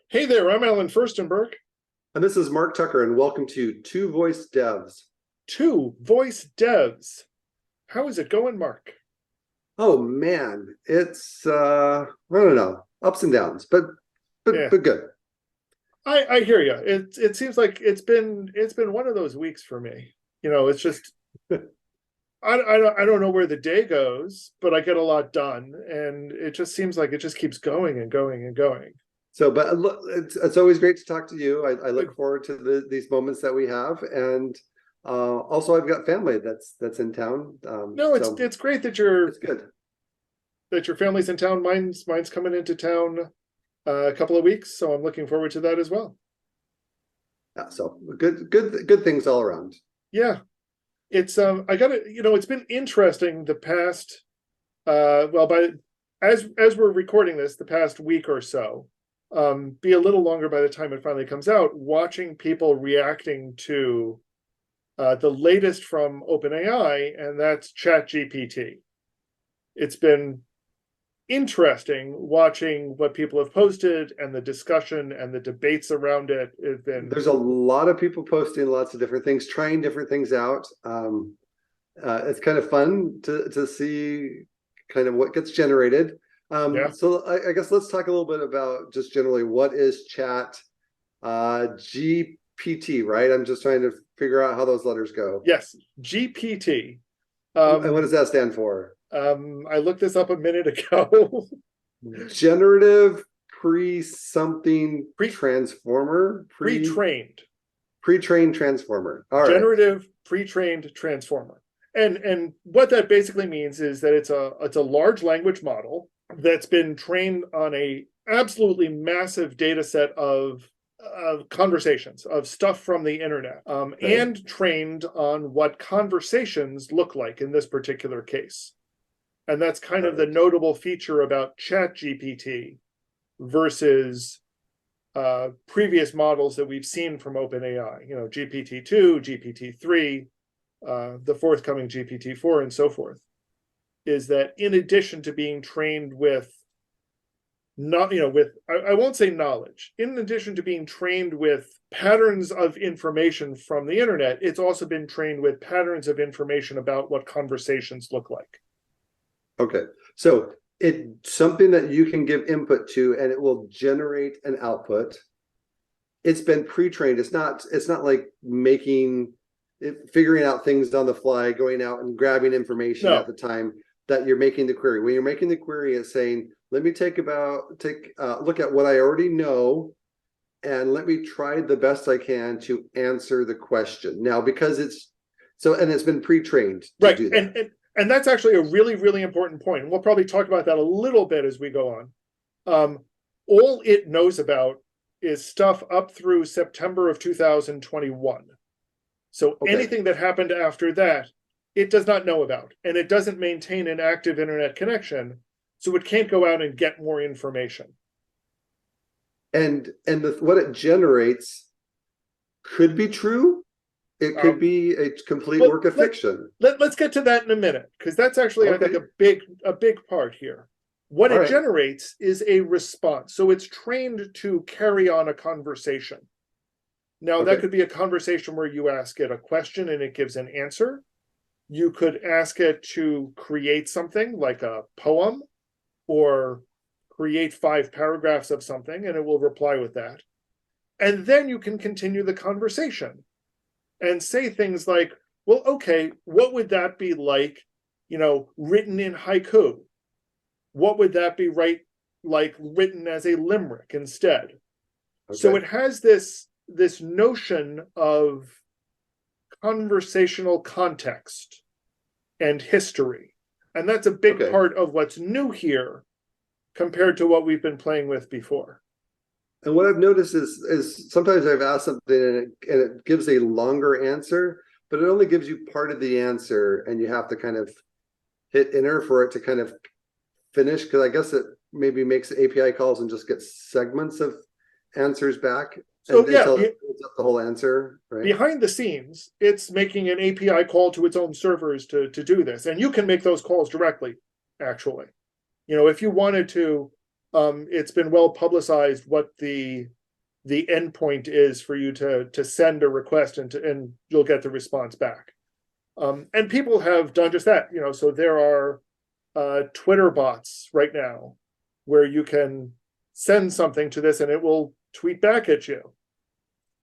Hey there, I'm Alan Furstenberg. And this is Mark Tucker, and welcome to Two Voice Devs. Two Voice Devs. How is it going, Mark? Oh man, it's I don't know, ups and downs, but Yeah, good. I hear you. It seems like it's been one of those weeks for me. It's just I don't know where the day goes, but I get a lot done, and it just seems like it just keeps going and going and going. So, but look, it's always great to talk to you. I look forward to these moments that we have, and also I've got family that's in town. No, it's So it's great that your it's good. that your family's in town. Mine's coming into town a couple of weeks, so I'm looking forward to that as well. Yeah, so good things all around. Yeah. It's I gotta, it's been interesting the past well, by as we're recording this, the past week or so, be a little longer by the time it finally comes out, watching people reacting to the latest from OpenAI, and that's ChatGPT. It's been interesting watching what people have posted and the discussion and the debates around it. It's been There's a lot of people posting lots of different things, trying different things out. It's kind of fun to see kind of what gets generated. Yeah. So I guess let's talk a little bit about just generally what is Chat GPT, right? I'm just trying to figure out how those letters go. Yes, GPT. And what does that stand for? I looked this up a minute ago. Generative pre-something Pre transformer? Pre-trained. Pre-trained transformer. All right. Generative pre-trained transformer. And what that basically means is that it's a large language model that's been trained on a absolutely massive data set of conversations, of stuff from the internet, Okay. and trained on what conversations look like in this particular case. And that's kind All of the right. notable feature about ChatGPT versus previous models that we've seen from OpenAI, GPT-2, GPT-3, the forthcoming GPT-4, and so forth, is that in addition to being trained with not, with, I won't say knowledge, in addition to being trained with patterns of information from the internet, it's also been trained with patterns of information about what conversations look like. Okay. So it's something that you can give input to and it will generate an output. It's been pre-trained. It's not like figuring out things on the fly, going out and grabbing information at No, the time that you're making the query. When you're making the query, it's saying, let me take a look at what I already know and let me try the best I can to answer the question. Now, because it's been pre-trained to right. do that. And that's actually a really, really important point. And we'll probably talk about that a little bit as we go on. All it knows about is stuff up through September of 2021. So Okay. anything that happened after that, it does not know about. And it doesn't maintain an active internet connection. So it can't go out and get more information. And what it generates could be true. It could be a complete Well, work of fiction. let's get to that in a minute, because that's actually, I think, Okay. a big part here. What All it right. generates is a response. So it's trained to carry on a conversation. Now, that Okay. could be a conversation where you ask it a question and it gives an answer. You could ask it to create something like a poem or create 5 paragraphs of something, and it will reply with that. And then you can continue the conversation and say things like, well, okay, what would that be like, written in haiku? What would that be like written as a limerick instead? Okay. So it has this notion of conversational context and history. And that's a big Okay. part of what's new here compared to what we've been playing with before. And what I've noticed is sometimes I've asked something and it gives a longer answer, but it only gives you part of the answer, and you have to kind of hit enter for it to kind of finish. Because I guess it maybe makes API calls and just gets segments of answers back So yeah, until it pulls up the whole answer, right? behind the scenes, it's making an API call to its own servers to do this. And you can make those calls directly, actually. If you wanted to, it's been well publicized what the the endpoint is for you to send a request and you'll get the response back. And people have done just that, so there are Twitter bots right now where you can send something to this and it will tweet back at you.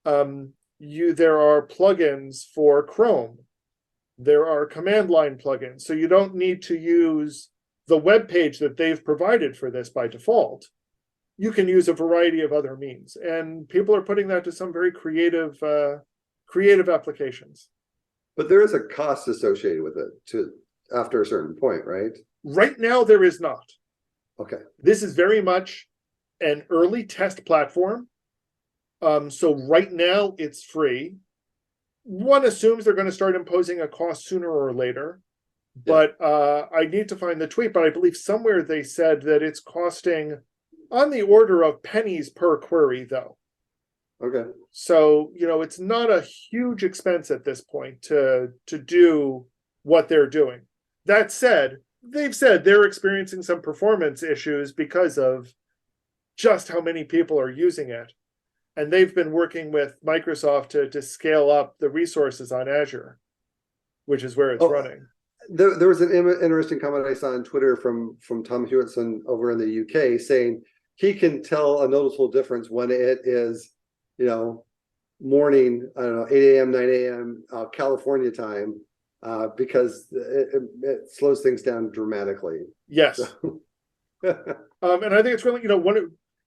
There are plugins for Chrome. There are command line plugins. So you don't need to use the web page that they've provided for this by default. You can use a variety of other means. And people are putting that to some very creative applications. But there is a cost associated with it after a certain point, right? Right now, there is not. Okay. This is very much an early test platform. So right now, it's free. One assumes they're going to start imposing a cost sooner or later. Yeah. But I need to find the tweet, but I believe somewhere they said that it's costing on the order of pennies per query, though. Okay. So, it's not a huge expense at this point to do what they're doing. That said, they've said they're experiencing some performance issues because of just how many people are using it. And they've been working with Microsoft to scale up the resources on Azure, which is where it's running. There was an interesting comment I saw on Twitter from Tom Hewitson over in the UK saying he can tell a noticeable difference when it is, morning, I don't know, 8 a.m., 9 a.m. California time, because it slows things down dramatically. Yes. So. And I think it's really,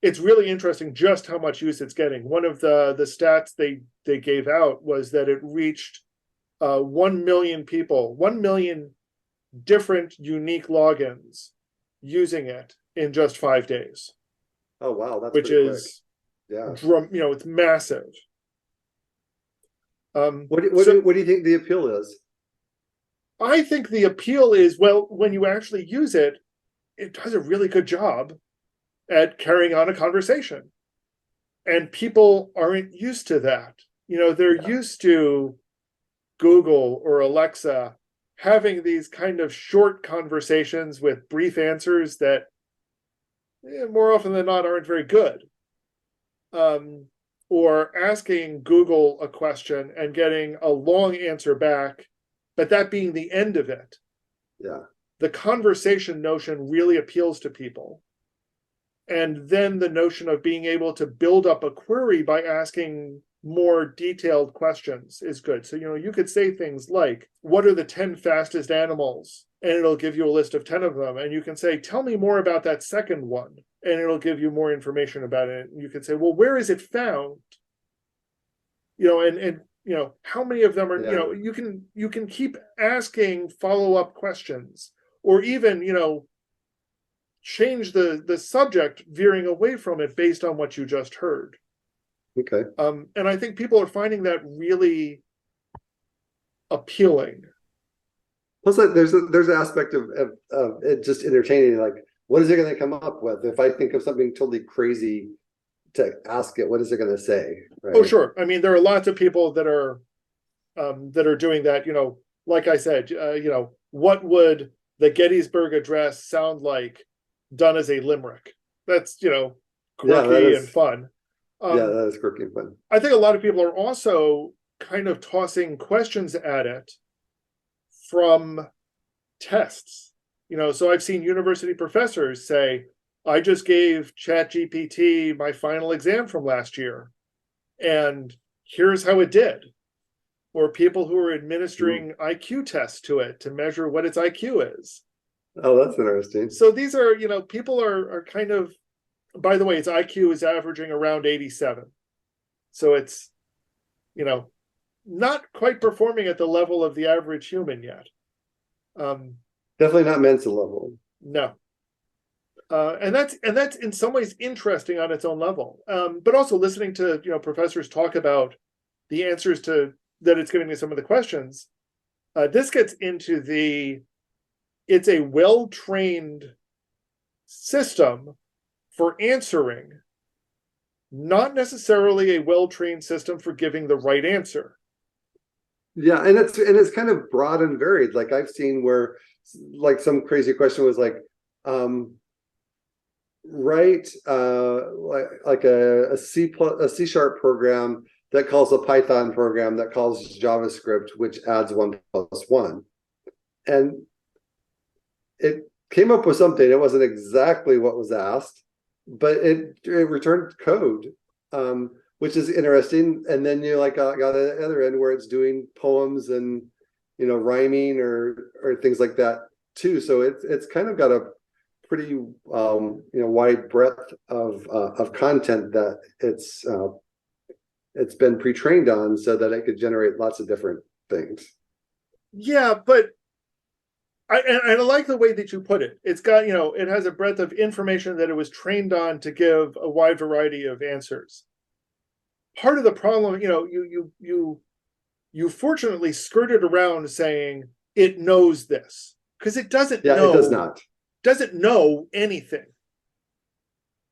it's really interesting just how much use it's getting. One of the stats they gave out was that it reached 1 million people, 1 million different unique logins using it in just 5 days. Oh, wow. That's which is, quick. Yeah, it's massive. What do you think the appeal is? I think the appeal is, well, when you actually use it, it does a really good job at carrying on a conversation. And people aren't used to that. They're used to Google or Alexa having these kind of short conversations with brief answers that more often than not aren't very good. Or asking Google a question and getting a long answer back, but that being the end of it. Yeah. The conversation notion really appeals to people. And then the notion of being able to build up a query by asking more detailed questions is good. So, you could say things like, what are the 10 fastest animals? And it'll give you a list of 10 of them. And you can say, tell me more about that second one. And it'll give you more information about it. And you can say, well, where is it found? And how many of them are, you can keep asking follow-up questions, or even, change the subject, veering away from it based on what you just heard. Okay. And I think people are finding that really appealing. Plus, there's an aspect of it just entertaining. Like, what is it going to come up with? If I think of something totally crazy to ask it, what is it going to say? Right? Oh, sure. I mean, there are lots of people that are doing that. Like I said, what would the Gettysburg Address sound like done as a limerick? That's quirky and fun. That is quirky and fun. I think a lot of people are also kind of tossing questions at it from tests. So I've seen university professors say, I just gave ChatGPT my final exam from last year, and here's how it did. Or people who are administering IQ tests to it to measure what its IQ is. Oh, that's interesting. So these are, people are kind of, by the way, its IQ is averaging around 87. So it's, not quite performing at the level of the average human yet. Definitely not Mensa level. No. And that's in some ways interesting on its own level. But also listening to, professors talk about the answers that it's giving me some of the questions. This gets into it's a well-trained system for answering, not necessarily a well-trained system for giving the right answer. Yeah, and it's kind of broad and varied. Like I've seen where, like, some crazy question was like, write like a C sharp program that calls a Python program that calls JavaScript, which adds 1+1. And it came up with something. It wasn't exactly what was asked, but it returned code, which is interesting. And then you like got the other end where it's doing poems and rhyming or things like that too. So it's kind of got a pretty wide breadth of content that it's been pre-trained on, so that it could generate lots of different things. Yeah, but I like the way that you put it. It's got, it has a breadth of information that it was trained on to give a wide variety of answers. Part of the problem, you fortunately skirted around saying it knows this, because it doesn't know. It does not. Doesn't know anything.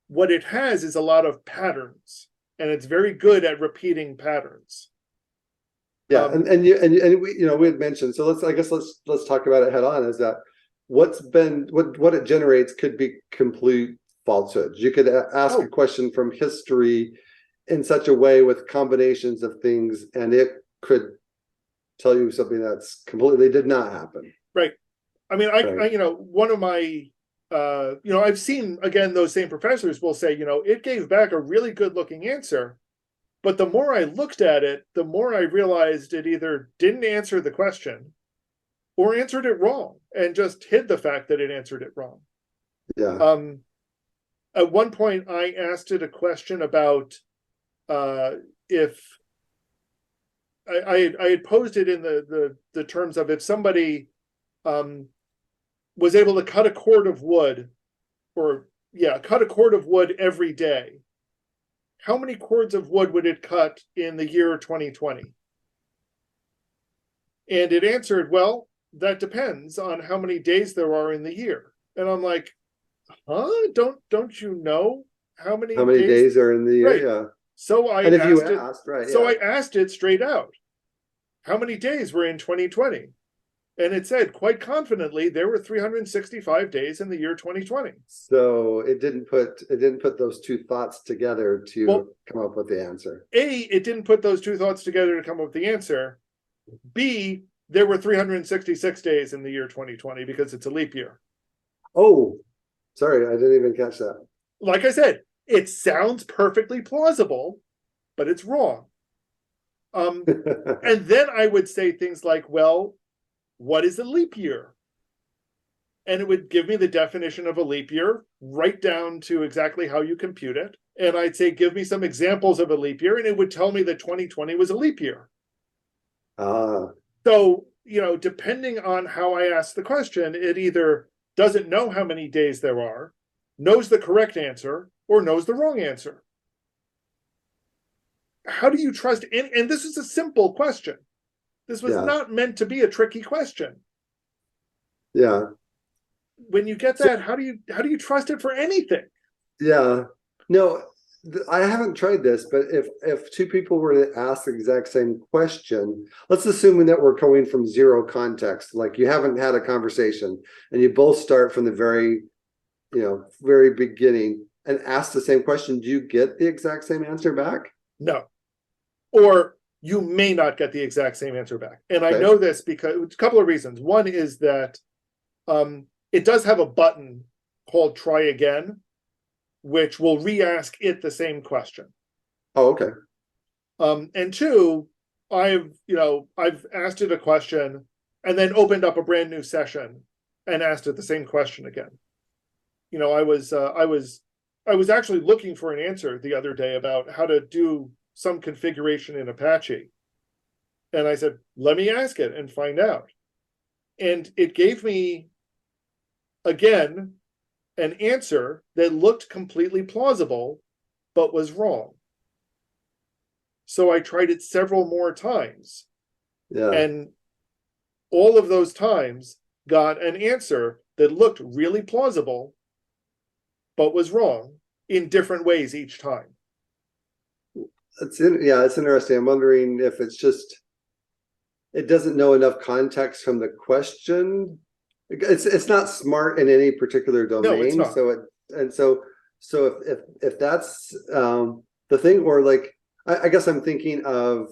What it has is a lot of patterns, and it's very good at repeating patterns. Yeah, and we had mentioned, so let's talk about it head on, is that what it generates could be complete falsehoods. You could ask a question from history in such a way with combinations of things, and it could tell you something that's completely did not happen. Right. I mean, one of my, I've seen, again, those same professors will say, it gave back a really good looking answer. But the more I looked at it, the more I realized it either didn't answer the question or answered it wrong and just hid the fact that it answered it wrong. Yeah. At one point, I asked it a question about if I had posed it in the terms of if somebody was able to cut a cord of wood, cut a cord of wood every day, how many cords of wood would it cut in the year 2020? And it answered, well, that depends on how many days there are in the year. And I'm like, huh? Don't you know how many days are in the year? Right. Yeah. So I asked it straight out, how many days were in 2020? And it said quite confidently there were 365 days in the year 2020. So it didn't put those two thoughts together to come up with the answer. A, it didn't put those two thoughts together to come up with the answer. B, there were 366 days in the year 2020 because it's a leap year. Oh, sorry, I didn't even catch that. Like I said, it sounds perfectly plausible, but it's wrong. And then I would say things like, well, what is a leap year? And it would give me the definition of a leap year, right down to exactly how you compute it. And I'd say, give me some examples of a leap year, and it would tell me that 2020 was a leap year. So, depending on how I ask the question, it either doesn't know how many days there are, knows the correct answer, or knows the wrong answer. How do you trust? And this is a simple question. This was not meant to be a tricky question. Yeah. When you get that, how do you trust it for anything? Yeah. No, I haven't tried this, but if two people were to ask the exact same question, let's assume that we're coming from zero context, like you haven't had a conversation and you both start from the very beginning and ask the same question, do you get the exact same answer back? No. Or you may not get the exact same answer back. And I know this because a couple of reasons. One is that it does have a button called try again, which will re-ask it the same question. Oh, okay. And two, I've asked it a question and then opened up a brand new session and asked it the same question again. I was actually looking for an answer the other day about how to do some configuration in Apache. And I said, let me ask it and find out. And it gave me, again, an answer that looked completely plausible, but was wrong. So I tried it several more times. Yeah. And all of those times got an answer that looked really plausible, but was wrong in different ways each time. It's interesting. I'm wondering if it's just it doesn't know enough context from the question. It's not smart in any particular domain. No, it's not. So So if that's the thing, or like I guess I'm thinking of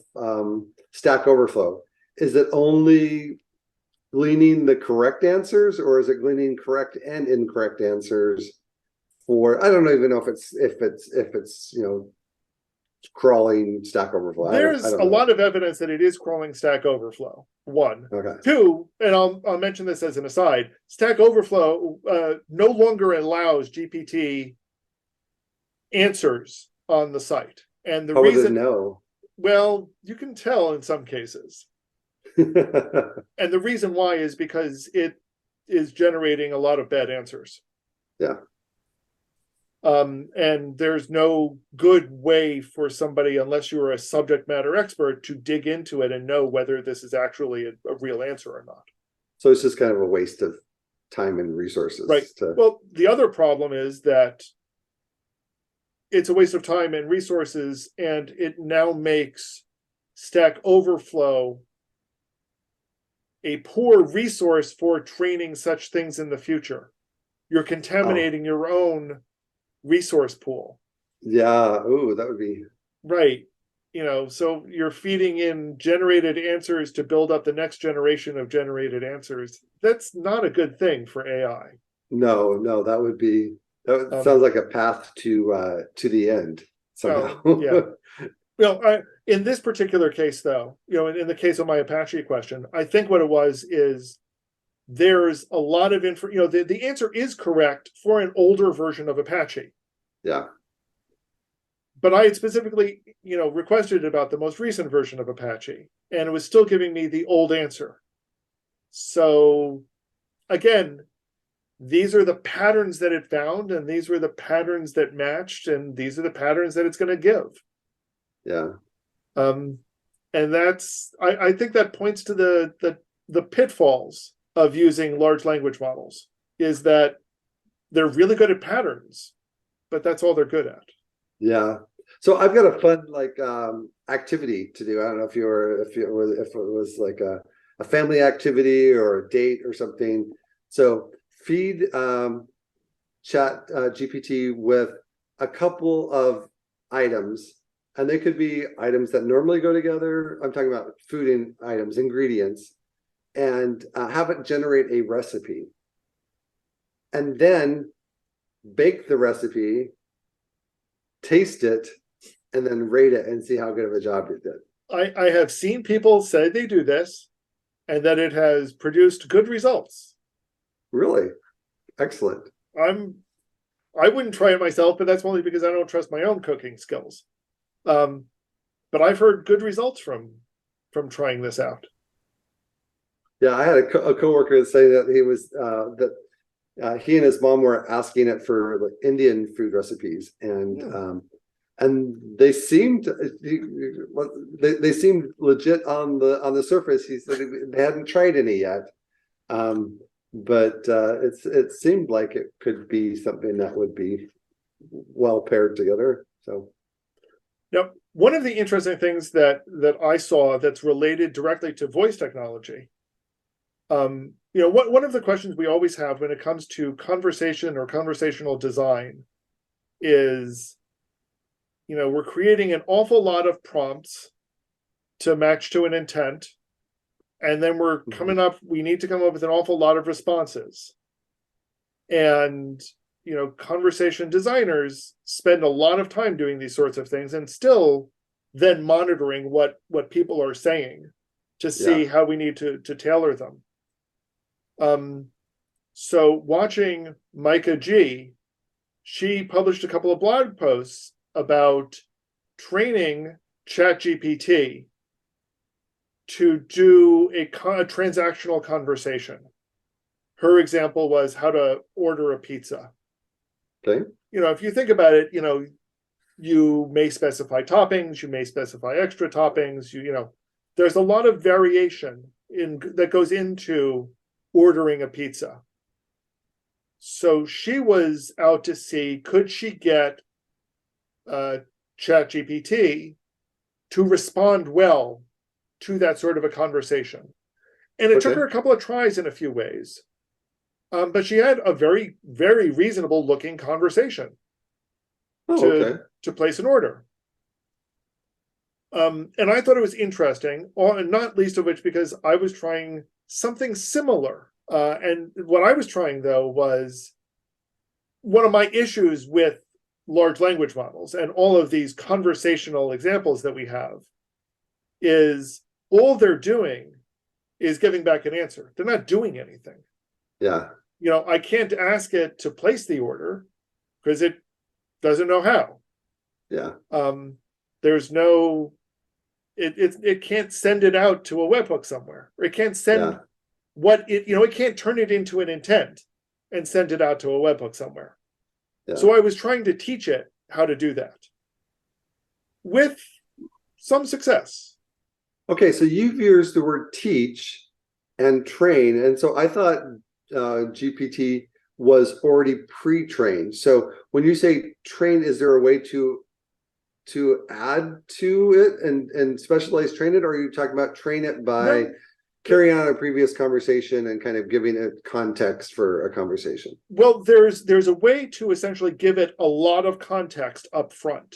Stack Overflow. Is it only gleaning the correct answers, or is it gleaning correct and incorrect answers for, I don't even know if it's crawling Stack Overflow. I There's don't a know. lot of evidence that it is crawling Stack Overflow. One. Okay. Two, and I'll mention this as an aside, Stack Overflow no longer allows GPT answers on the site. And the How would it reason, know? well, you can tell in some cases. And the reason why is because it is generating a lot of bad answers. Yeah. And there's no good way for somebody, unless you're a subject matter expert, to dig into it and know whether this is actually a real answer or not. So it's just kind of a waste of time and resources. Right. Well, the other problem is that it's a waste of time and resources, and it now makes Stack Overflow a poor resource for training such things in the future. You're contaminating your own resource pool. Yeah. Ooh, that would be right. So you're feeding in generated answers to build up the next generation of generated answers. That's not a good thing for AI. no, sounds like a path to the end somehow. Yeah. Well, in this particular case, though, in the case of my Apache question, I think what it was is there's a lot of info. The answer is correct for an older version of Apache. Yeah. But I had specifically, requested about the most recent version of Apache, and it was still giving me the old answer. So, again, these are the patterns that it found, and these were the patterns that matched, and these are the patterns that it's going to give. Yeah. And that's, I think that points to the pitfalls of using large language models, is that they're really good at patterns, but that's all they're good at. Yeah. So I've got a fun activity to do. I don't know if it was like a family activity or a date or something. So feed Chat GPT with a couple of items, and they could be items that normally go together. I'm talking about food items, ingredients, and have it generate a recipe, and then bake the recipe, taste it, and then rate it and see how good of a job it did. I have seen people say they do this and that it has produced good results. Really? Excellent. I wouldn't try it myself, but that's only because I don't trust my own cooking skills. But I've heard good results from trying this out. Yeah, I had a coworker say that he and his mom were asking it for like Indian food recipes, and they seemed legit on the surface. He said they hadn't tried any yet, but it seemed like it could be something that would be well paired together. So, now, one of the interesting things that I saw that's related directly to voice technology. One of the questions we always have when it comes to conversation or conversational design is, we're creating an awful lot of prompts to match to an intent, and then we need to come up with an awful lot of responses. And, conversation designers spend a lot of time doing these sorts of things, and still then monitoring what people are saying to see how we need to tailor them. So watching Micah G, she published a couple of blog posts about training ChatGPT to do a transactional conversation. Her example was how to order a pizza. okay. If you think about it, you may specify toppings, you may specify extra toppings, there's a lot of variation that goes into ordering a pizza. So she was out to see, could she get ChatGPT to respond well to that sort of a conversation. And it took her a couple of tries in a few ways. But she had a very, very reasonable looking conversation. Oh, okay. to place an order. And I thought it was interesting, and not least of which because I was trying something similar. And what I was trying, though, was one of my issues with large language models and all of these conversational examples that we have is all they're doing is giving back an answer. They're not doing anything. Yeah. I can't ask it to place the order because it doesn't know how. Yeah. There's no, it can't send it out to a webhook somewhere, or it can't send it can't turn it into an intent and send it out to a webhook somewhere. Yeah. So I was trying to teach it how to do that with some success. Okay, so you've used the word teach and train, and so I thought GPT was already pre-trained. So when you say train, is there a way to add to it and specialize train it, or are you talking about train it by carrying on a previous conversation and kind of giving it context for a conversation? Well, there's a way to essentially give it a lot of context up front.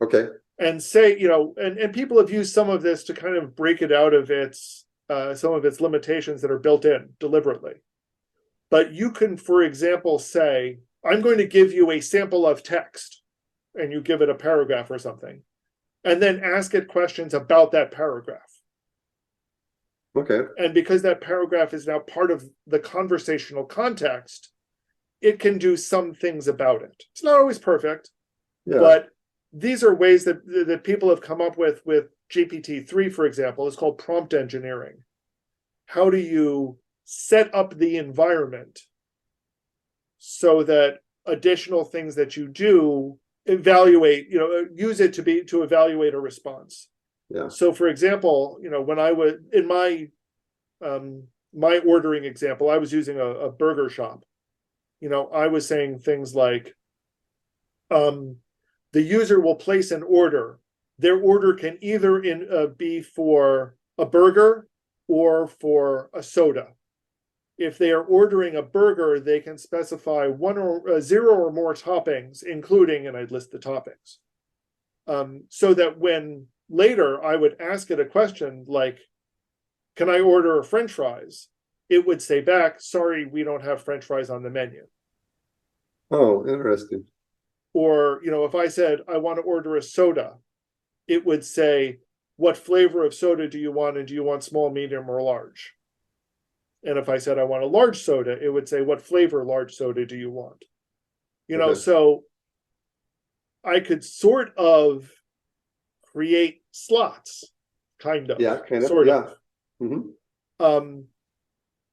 Okay. And say, and people have used some of this to kind of break it out of its some of its limitations that are built in deliberately. But you can, for example, say, I'm going to give you a sample of text, and you give it a paragraph or something, and then ask it questions about that paragraph. Okay. And because that paragraph is now part of the conversational context, it can do some things about it. It's not always perfect, but these are ways that people have come up with GPT-3, for example. It's called prompt engineering. How do you set up the environment so that additional things that you do evaluate, use it to evaluate a response? Yeah. So, for example, when I was in my my ordering example, I was using a burger shop. I was saying things like, the user will place an order. Their order can either be for a burger or for a soda. If they are ordering a burger, they can specify 0 or more toppings, including, and I'd list the toppings. So that when later I would ask it a question like, can I order French fries? It would say back, sorry, we don't have French fries on the menu. Oh, interesting. Or, if I said, I want to order a soda, it would say, what flavor of soda do you want? And do you want small, medium, or large? And if I said, I want a large soda, it would say, what flavor large soda do you want? So I could sort of create slots, kind of. Yeah, kind of. Sort of. Mm-hmm.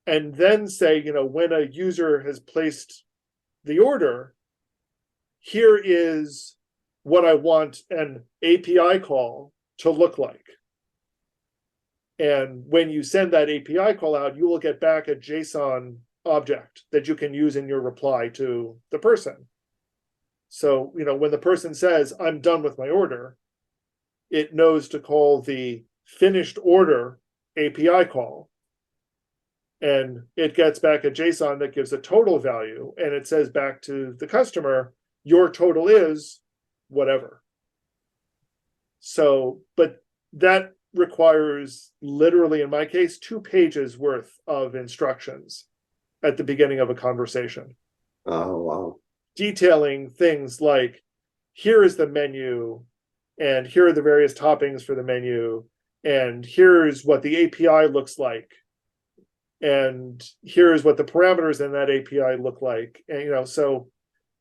And then say, when a user has placed the order, here is what I want an API call to look like. And when you send that API call out, you will get back a JSON object that you can use in your reply to the person. So, when the person says, I'm done with my order, it knows to call the finished order API call. And it gets back a JSON that gives a total value. And it says back to the customer, your total is whatever. So, but that requires literally, in my case, 2 pages worth of instructions at the beginning of a conversation. Oh, wow. Detailing things like, here is the menu, and here are the various toppings for the menu, and here's what the API looks like, and here's what the parameters in that API look like. And, so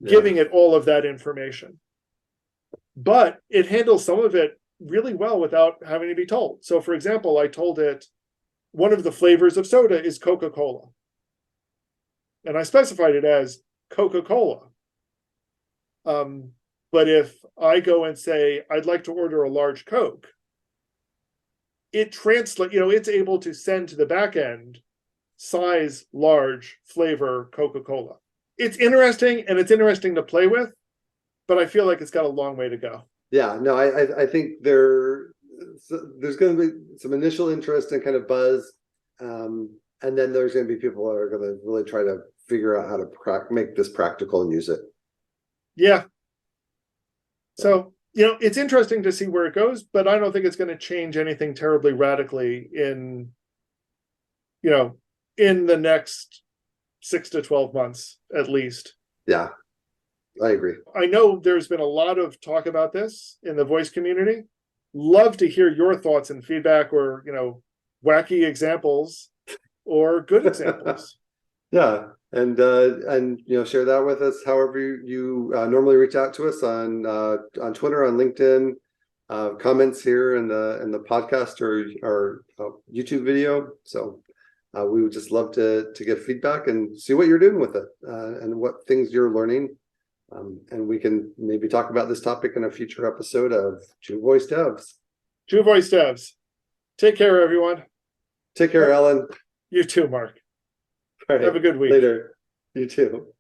giving it all of that information. But it handles some of it really well without having to be told. So, for example, I told it one of the flavors of soda is Coca-Cola. And I specified it as Coca-Cola. But if I go and say, I'd like to order a large Coke, it translates, it's able to send to the back end size, large, flavor, Coca-Cola. It's interesting, and it's interesting to play with, but I feel like it's got a long way to go. Yeah, no, I think there's going to be some initial interest and kind of buzz, and then there's going to be people that are going to really try to figure out how to make this practical and use it. Yeah, So, it's interesting to see where it goes, but I don't think it's going to change anything terribly radically in the next 6 to 12 months, at least. Yeah, I agree. I know there's been a lot of talk about this in the voice community. Love to hear your thoughts and feedback, or, wacky examples or good examples. Yeah, and share that with us. However you normally reach out to us on Twitter, on LinkedIn, comments here in the podcast or YouTube video. So we would just love to get feedback and see what you're doing with it, and what things you're learning. And we can maybe talk about this topic in a future episode of True Voice Devs. True Voice Devs. Take care, everyone. Take care, Alan. You too, Mark. All right. Have a good week. Later. You too.